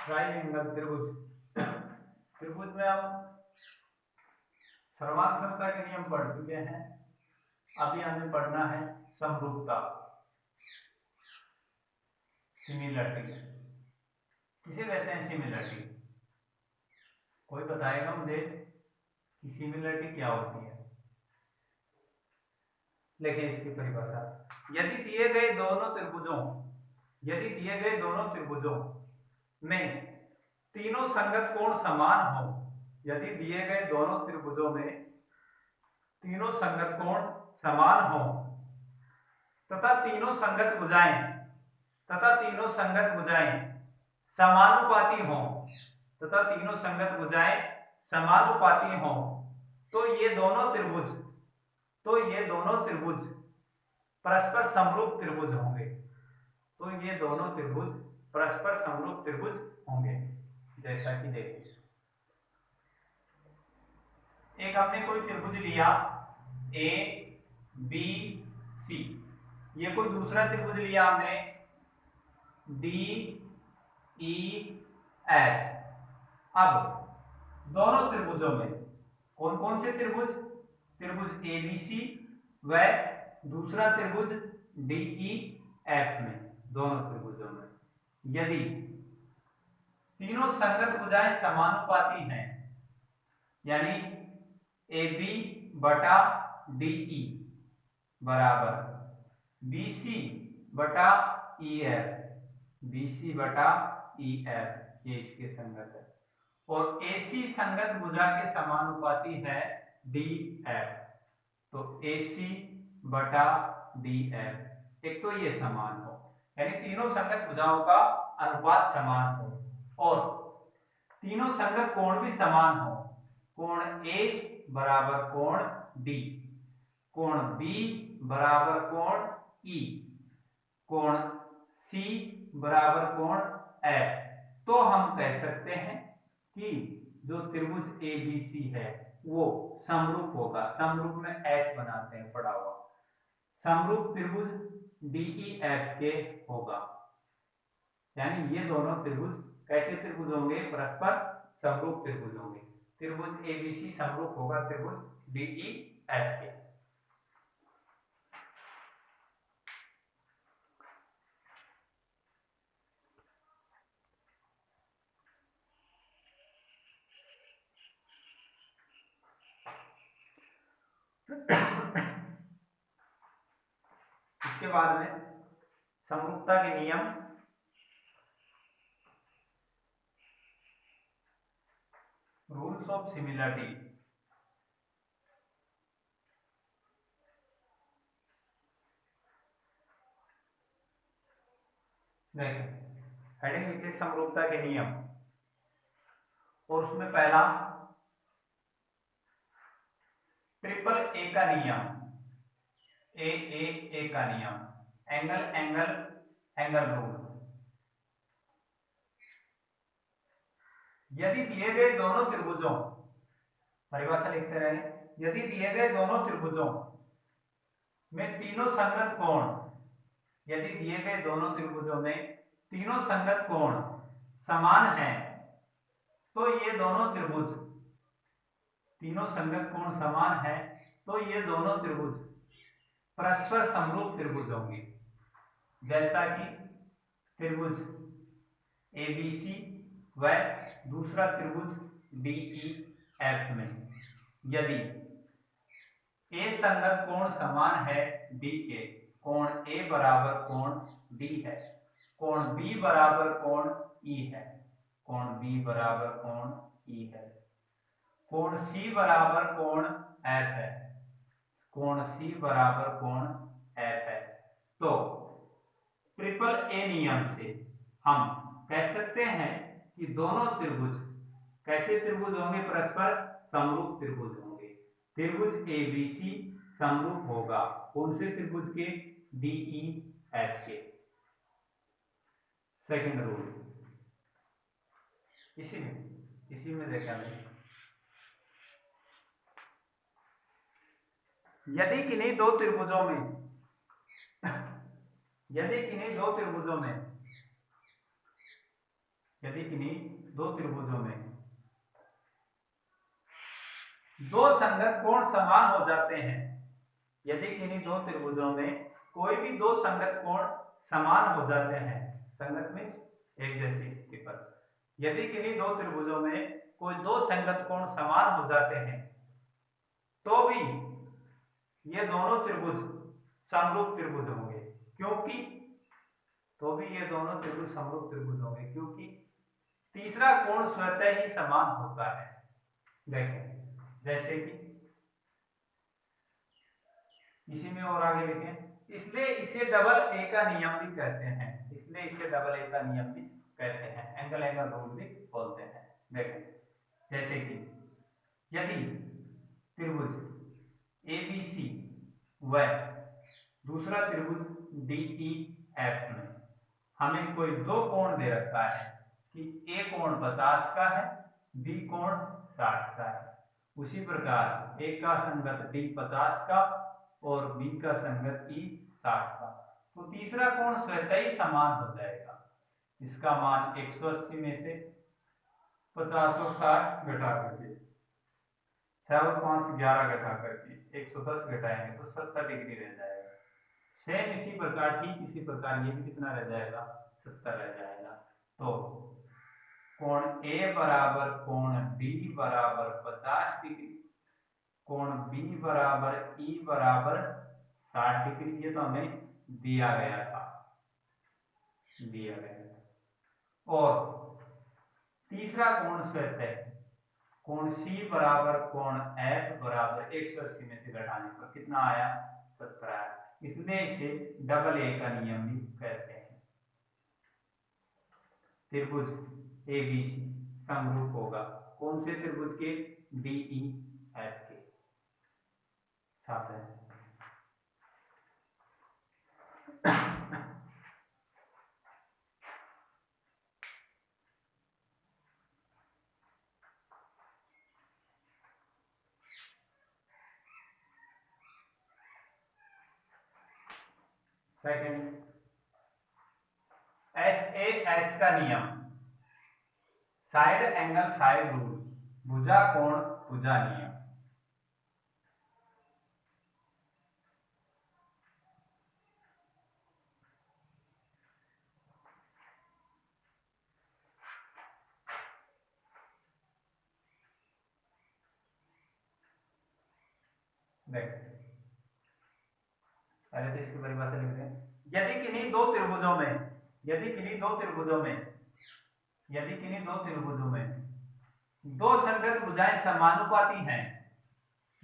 Triangle त्रिभुज। त्रिभुज में हम सर्वांग समता के नियम पढ़ चुके हैं। अभी हमें पढ़ना है समरूपता, सिमिलरिटी। किसे कहते हैं सिमिलरिटी? कोई बताएगा मुझे कि सिमिलरिटी क्या होती है? लेकिन इसकी परिभाषा, यदि दिए गए दोनों त्रिभुजों में तीनों संगत कोण समान हो, यदि दिए गए दोनों त्रिभुजों में तीनों संगत कोण समान हो तथा तीनों संगत भुजाएं समानुपाती हो तो ये दोनों त्रिभुज परस्पर समरूप त्रिभुज होंगे। जैसा कि देखिए, एक हमने कोई त्रिभुज लिया ए बी सी, ये कोई दूसरा त्रिभुज लिया हमने डी ई एफ। अब दोनों त्रिभुजों में कौन कौन से त्रिभुज ए बी सी व दूसरा त्रिभुज डी ई एफ में, दोनों त्रिभुजों में यदि तीनों संगत भुजाएं समानुपाती हैं, यानी ए बी बटा डी ई बराबर बी सी बटा ई एफ, ये इसके संगत है, और AC संगत भुजा के समानुपाती है DF, तो AC बटा DF। एक तो ये समान हो, यानी तीनों संगत भुजाओं का अनुपात समान हो और तीनों संगत कोण भी समान हो। कोण A बराबर कोण D, कोण B बराबर कोण E, कोण C बराबर कोण F। तो हम कह सकते हैं कि जो त्रिभुज ABC है वो समरूप होगा। समरूप में S बनाते हैं पड़ा हुआ, समरूप त्रिभुज DEF के होगा। यानी ये दोनों त्रिभुज कैसे त्रिभुज होंगे? परस्पर समरूप त्रिभुज होंगे। त्रिभुज ABC समरूप होगा त्रिभुज DEF के। इसके बाद में समरूपता के नियम, रूल्स ऑफ सिमिलरिटी। देखें, हेडिंग लिखिए समरूपता के नियम, और उसमें पहला ट्रिपल ए का नियम, ए का नियम, एंगल रूल। यदि दिए गए दोनों त्रिभुजों, परिभाषा लिखते रहे, यदि दिए गए दोनों त्रिभुजों में तीनों संगत कोण, यदि दिए गए दोनों त्रिभुजों में तीनों संगत कोण समान हैं, तो ये दोनों त्रिभुज, तीनों संगत कोण समान हैं, तो ये दोनों त्रिभुज परस्पर समरूप त्रिभुज होंगे। जैसा कि त्रिभुज ABC व दूसरा त्रिभुज DEF में यदि A संगत कोण समान है D के, कोण A बराबर कोण D है, कोण B बराबर कोण E है, कोण B बराबर कोण E है, कोण C बराबर कोण F है, कोण C बराबर कोण F है, तो ट्रिपल ए नियम से हम कह सकते हैं कि दोनों त्रिभुज कैसे त्रिभुज होंगे? परस्पर समरूप त्रिभुज होंगे। त्रिभुज ABC समरूप होगा कौन से त्रिभुज के? DEF के। सेकंड रूल इसी में देखा नहीं, यदि किन्हीं दो त्रिभुजों में यदि किन्हीं दो त्रिभुजों में दो संगत कोण समान हो जाते हैं, यदि किन्हीं दो त्रिभुजों में कोई भी दो संगत कोण समान हो जाते हैं, संगत मीन्स एक जैसी स्थिति पर, यदि किन्हीं दो त्रिभुजों में कोई दो संगत कोण समान हो जाते हैं तो भी ये दोनों त्रिभुज समरूप त्रिभुज होंगे। क्योंकि तो भी ये दोनों त्रिभुज समरूप त्रिभुज होंगे क्योंकि तीसरा कोण स्वतः ही समान होता है। देखें जैसे कि इसी में और आगे लिखें, इसलिए इसे डबल ए का नियम भी कहते हैं, इसलिए इसे डबल ए का नियम भी कहते हैं, एंगल एंगल रूल भी बोलते हैं। देखें जैसे कि यदि त्रिभुज ABC व दूसरा त्रिभुज DEF में हमें कोई दो कोण दे रखा है कि A कोण 50 का है, B कोण 60 का है, उसी प्रकार A का संगत D 50 का और B का संगत E 60 का, तो तीसरा कोण स्वतः ही समान हो जाएगा। इसका मान 180 में से 50 और 60 घटा करके 6 और 5 11 घटा करके 110 घटाएंगे तो 70 डिग्री रह जाएगा। सेम इसी प्रकार, ठीक इसी प्रकार ये भी कितना रह जाएगा, 70 रह जाएगा। तो कोण A बराबर कोण B बराबर 50 डिग्री, कोण B बराबर E बराबर 60 डिग्री, ये तो हमें दिया गया था। और तीसरा कोण स्वतः कोण C बराबर कोण F बराबर 180 में से घटाने पर कितना आया, 70 आया, इसलिए इसे डबल ए का नियम भी कहते हैं। त्रिभुज ABC समरूप होगा कौन से त्रिभुज के, DEF के। छाप है सेकंड SAS का नियम, साइड एंगल साइड रूल, भुजा कोण भुजा नियम। देख पहले तो इसकी परिभाषा लिखते हैं। यदि किन्हीं दो त्रिभुजों में दो संगत भुजाएं समानुपाती हैं,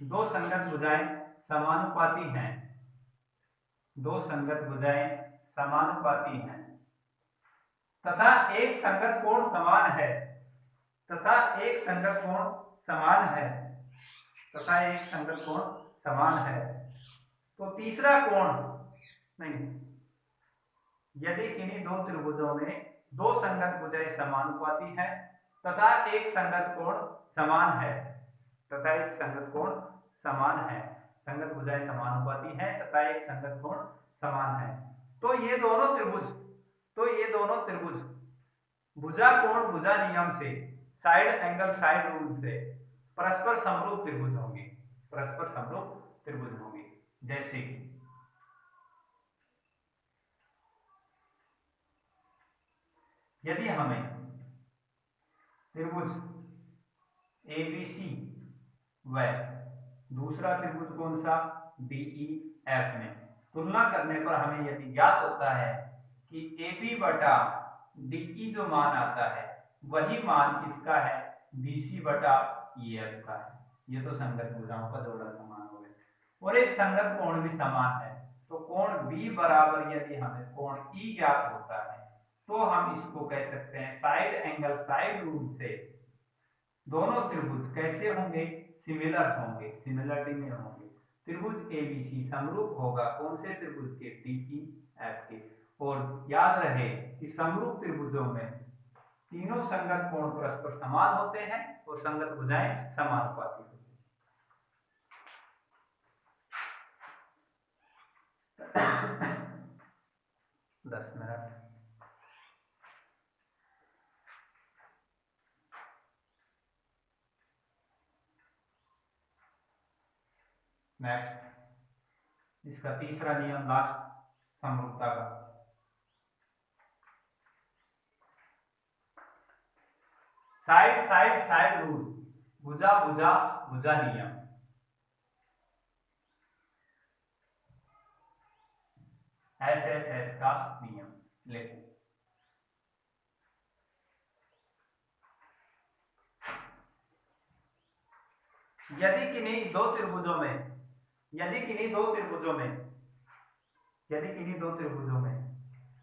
दो संगत भुजाएं समानुपाती हैं, दो संगत भुजाएं समानुपाती हैं तथा एक संगत कोण समान है, तथा एक संगत कोण समान है, तथा एक संगत कोण समान है, तो तीसरा कोण नहीं, यदि किन्हीं दो त्रिभुजों में दो संगत भुजाएं समानुपाती हैं तथा एक संगत कोण समान है, तथा एक संगत कोण समान है, संगत भुजाएं समानुपाती हैं तथा एक संगत कोण समान है, तो ये दोनों त्रिभुज भुजा कोण भुजा नियम से, साइड एंगल साइड रूल से परस्पर समरूप त्रिभुज होंगे, परस्पर समरूप त्रिभुज होंगे। जैसे कि यदि हमें त्रिभुज ABC व दूसरा त्रिभुज कौन सा, DEF में तुलना करने पर हमें यदि ज्ञात होता है कि AB बटा DE जो मान आता है वही मान किसका है, BC बटा EF का है, ये तो संगत भुजाओं का जोड़ा समान हो गया, और एक संगत कोण भी समान है, तो कोण B बराबर यदि हमें कोण E ज्ञात होता है तो हम इसको कह सकते हैं साइड एंगल साइड रूल से दोनों त्रिभुज कैसे होंगे, सिमिलर होंगे, सिमिलरिटी में होंगे। त्रिभुज ABC समरूप होगा कौन से त्रिभुज के, DEF के। और याद रहे कि समरूप त्रिभुजों में तीनों संगत कोण परस्पर समान होते हैं और संगत भुजाएं समानुपाती होती हैं। 10 मिनट नेक्स्ट इसका तीसरा नियम लास्ट समरूपता का। साइड साइड साइड रूल, भुजा भुजा भुजा नियम। एस एस एस का नियम लिखो। यदि किन्हीं दो त्रिभुजों में